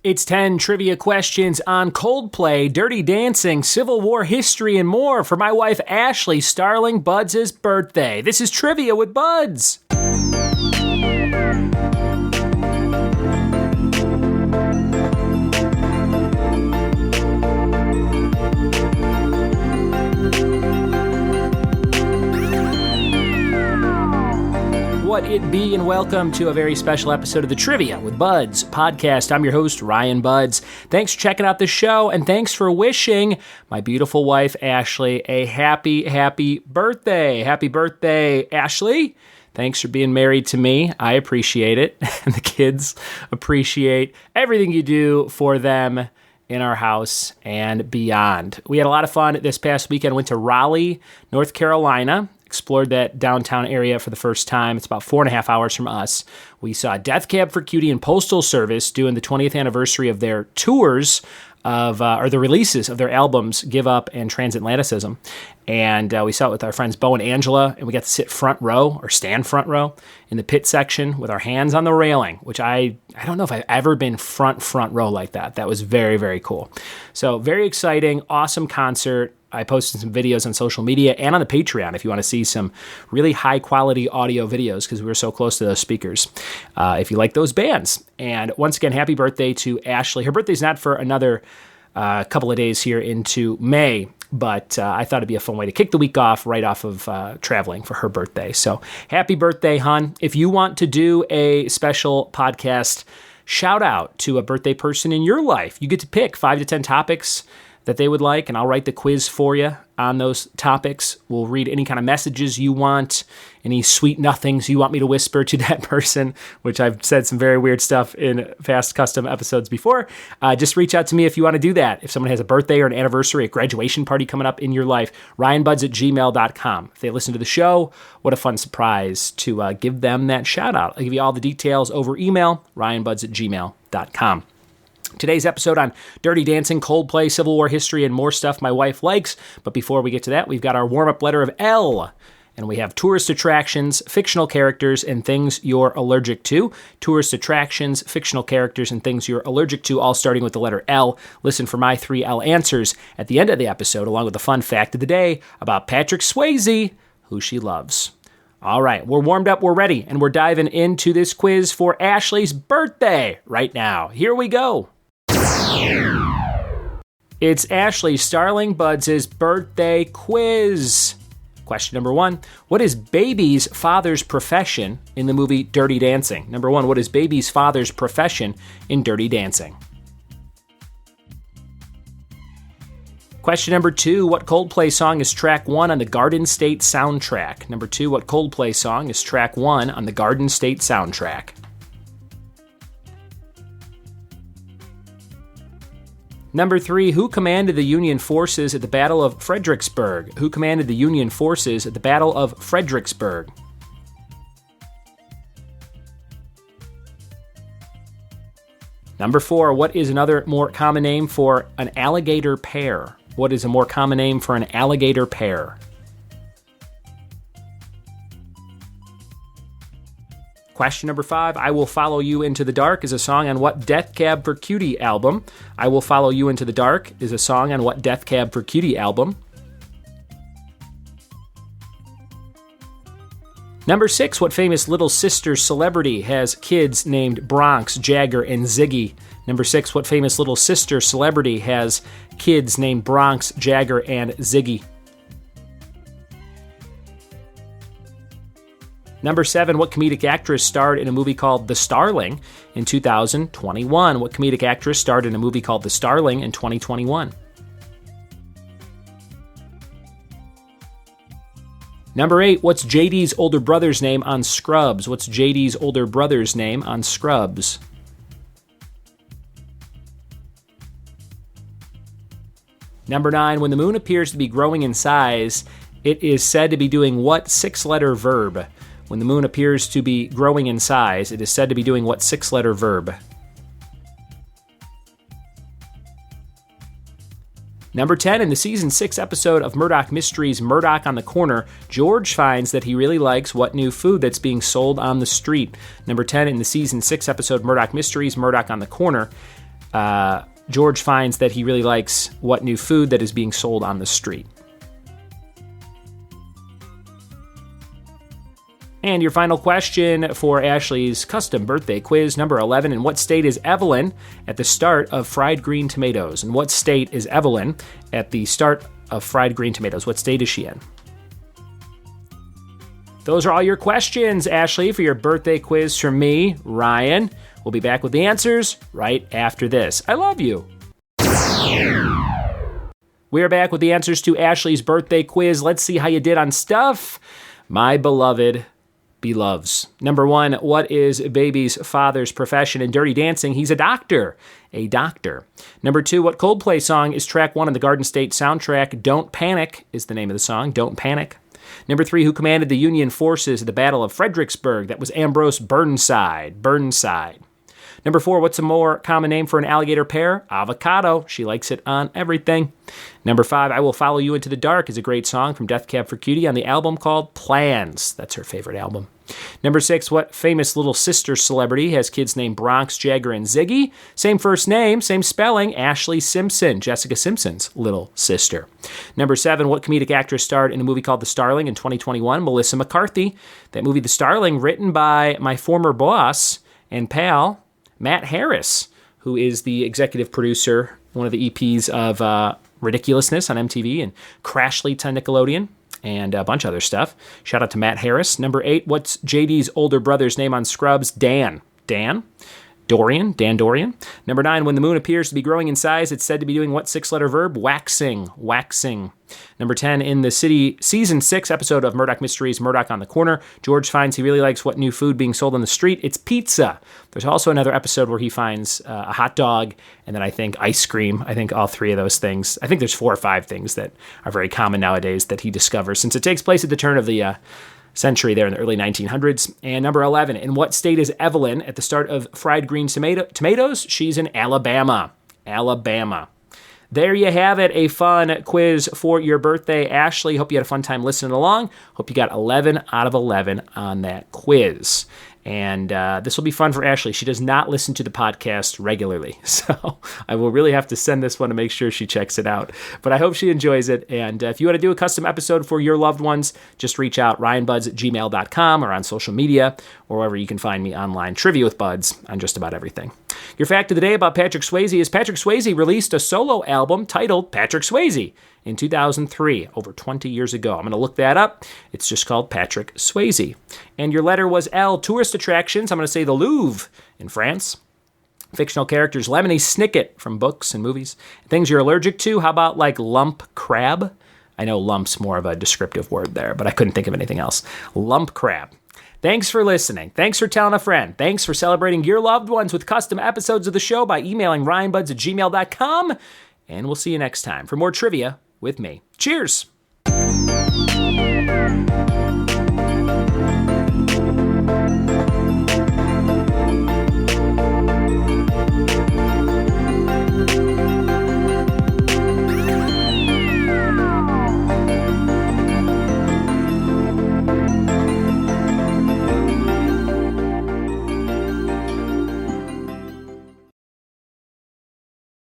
It's 10 trivia questions on Coldplay, Dirty Dancing, Civil War history, and more for my wife Ashlee Starling-Budds' birthday. This is Trivia with Budds. What it be, and welcome to a very special episode of the Trivia with Budds podcast. I'm your host, Ryan Budds. Thanks for checking out the show, and thanks for wishing my beautiful wife, Ashlee, a happy birthday. Happy birthday, Ashlee. Thanks for being married to me. I appreciate it, and the kids appreciate everything you do for them in our house and beyond. We had a lot of fun this past weekend. Went to Raleigh, North Carolina. Explored that downtown area for the first time. It's about 4.5 hours from us. We saw Death Cab for Cutie and Postal Service doing the 20th anniversary of their tours of, or the releases of their albums, Give Up and Transatlanticism. And we saw it with our friends Bo and Angela, and we got to sit front row, or stand front row, in the pit section with our hands on the railing, which I don't know if I've ever been front row like that. That was very, very cool. So very exciting, awesome concert. I posted some videos on social media and on the Patreon if you want to see some really high-quality audio videos because we were so close to those speakers, if you like those bands. And once again, happy birthday to Ashlee. Her birthday's not for another couple of days here into May, but I thought it'd be a fun way to kick the week off right off of traveling for her birthday. So happy birthday, hon. If you want to do a special podcast shout out to a birthday person in your life, you get to pick 5 to 10 topics that they would like, and I'll write the quiz for you on those topics. We'll read any kind of messages you want, any sweet nothings you want me to whisper to that person, which I've said some very weird stuff in past custom episodes before. Just reach out to me if you want to do that. If someone has a birthday or an anniversary, a graduation party coming up in your life, ryanbuds@gmail.com. If they listen to the show, what a fun surprise to give them that shout out. I'll give you all the details over email, ryanbuds@gmail.com. Today's episode on Dirty Dancing, Coldplay, Civil War history, and more stuff my wife likes. But before we get to that, we've got our warm-up letter of L. And we have tourist attractions, fictional characters, and things you're allergic to. Tourist attractions, fictional characters, and things you're allergic to, all starting with the letter L. Listen for my 3 L answers at the end of the episode, along with a fun fact of the day about Patrick Swayze, who she loves. All right, we're warmed up, we're ready, and we're diving into this quiz for Ashlee's birthday right now. Here we go. It's Ashlee Starling-Budds' birthday quiz. Question number 1. What is Baby's father's profession in the movie Dirty Dancing? Number 1, what is Baby's father's profession in Dirty Dancing? Question number 2. What Coldplay song is track 1 on the Garden State soundtrack? Number 2, what Coldplay song is track 1 on the Garden State soundtrack? Number 3, who commanded the Union forces at the Battle of Fredericksburg? Who commanded the Union forces at the Battle of Fredericksburg? Number 4, what is another more common name for an alligator pear? What is a more common name for an alligator pear? Question number 5, I Will Follow You Into the Dark is a song on what Death Cab for Cutie album? I Will Follow You Into the Dark is a song on what Death Cab for Cutie album? Number 6, what famous Little Sister celebrity has kids named Bronx, Jagger, and Ziggy? Number 6, what famous Little Sister celebrity has kids named Bronx, Jagger, and Ziggy? Number 7, what comedic actress starred in a movie called The Starling in 2021? What comedic actress starred in a movie called The Starling in 2021? Number 8, what's JD's older brother's name on Scrubs? What's JD's older brother's name on Scrubs? Number 9, when the moon appears to be growing in size, it is said to be doing what 6-letter verb? When the moon appears to be growing in size, it is said to be doing what 6-letter verb? Number 10, in the season 6 episode of Murdoch Mysteries, Murdoch on the Corner, George finds that he really likes what new food that's being sold on the street. Number 10, in the season 6 episode Murdoch Mysteries, Murdoch on the Corner, George finds that he really likes what new food that is being sold on the street. And your final question for Ashlee's custom birthday quiz, number 11. In what state is Evelyn at the start of Fried Green Tomatoes? In what state is Evelyn at the start of Fried Green Tomatoes? What state is she in? Those are all your questions, Ashlee, for your birthday quiz from me, Ryan. We'll be back with the answers right after this. I love you. We are back with the answers to Ashlee's birthday quiz. Let's see how you did on stuff my beloved beloves. Number 1, what is baby's father's profession? In Dirty Dancing, he's a doctor. A doctor. Number 2, what Coldplay song is track 1 on the Garden State soundtrack? Don't Panic is the name of the song. Don't Panic. Number 3, who commanded the Union forces at the Battle of Fredericksburg? That was Ambrose Burnside. Burnside. Number 4, what's a more common name for an alligator pear? Avocado. She likes it on everything. Number 5, I Will Follow You Into the Dark is a great song from Death Cab for Cutie on the album called Plans. That's her favorite album. Number 6, what famous little sister celebrity has kids named Bronx, Jagger, and Ziggy? Same first name, same spelling, Ashlee Simpson, Jessica Simpson's little sister. Number 7, what comedic actress starred in a movie called The Starling in 2021? Melissa McCarthy. That movie, The Starling, written by my former boss and pal, Matt Harris, who is the executive producer, one of the EPs of Ridiculousness on MTV and Crashly on Nickelodeon, and a bunch of other stuff. Shout out to Matt Harris. Number 8, what's JD's older brother's name on Scrubs? Dan. Dan Dorian. Number 9, when the moon appears to be growing in size, it's said to be doing what 6-letter verb? Waxing. Number 10, in the season 6 episode of Murdoch Mysteries, Murdoch on the Corner, George finds he really likes what new food being sold on the street. It's pizza. There's also another episode where he finds a hot dog and then I think ice cream. I think all 3 of those things. I think there's 4 or 5 things that are very common nowadays that he discovers since it takes place at the turn of the century there in the early 1900s. And number 11, in what state is Evelyn at the start of Fried Green Tomatoes? She's in Alabama. There you have it, a fun quiz for your birthday, Ashlee. Hope you had a fun time listening along. Hope you got 11 out of 11 on that quiz. And this will be fun for Ashlee. She does not listen to the podcast regularly, so I will really have to send this one to make sure she checks it out. But I hope she enjoys it. And if you want to do a custom episode for your loved ones, just reach out, ryanbuds@gmail.com or on social media or wherever you can find me online. Trivia with Buds on just about everything. Your fact of the day about Patrick Swayze is Patrick Swayze released a solo album titled Patrick Swayze in 2003, over 20 years ago. I'm going to look that up. It's just called Patrick Swayze. And your letter was L. Tourist attractions, I'm going to say the Louvre in France. Fictional characters, Lemony Snicket from books and movies. Things you're allergic to, how about like lump crab? I know lump's more of a descriptive word there, but I couldn't think of anything else. Lump crab. Thanks for listening. Thanks for telling a friend. Thanks for celebrating your loved ones with custom episodes of the show by emailing ryanbuds@gmail.com. And we'll see you next time for more trivia with me. Cheers!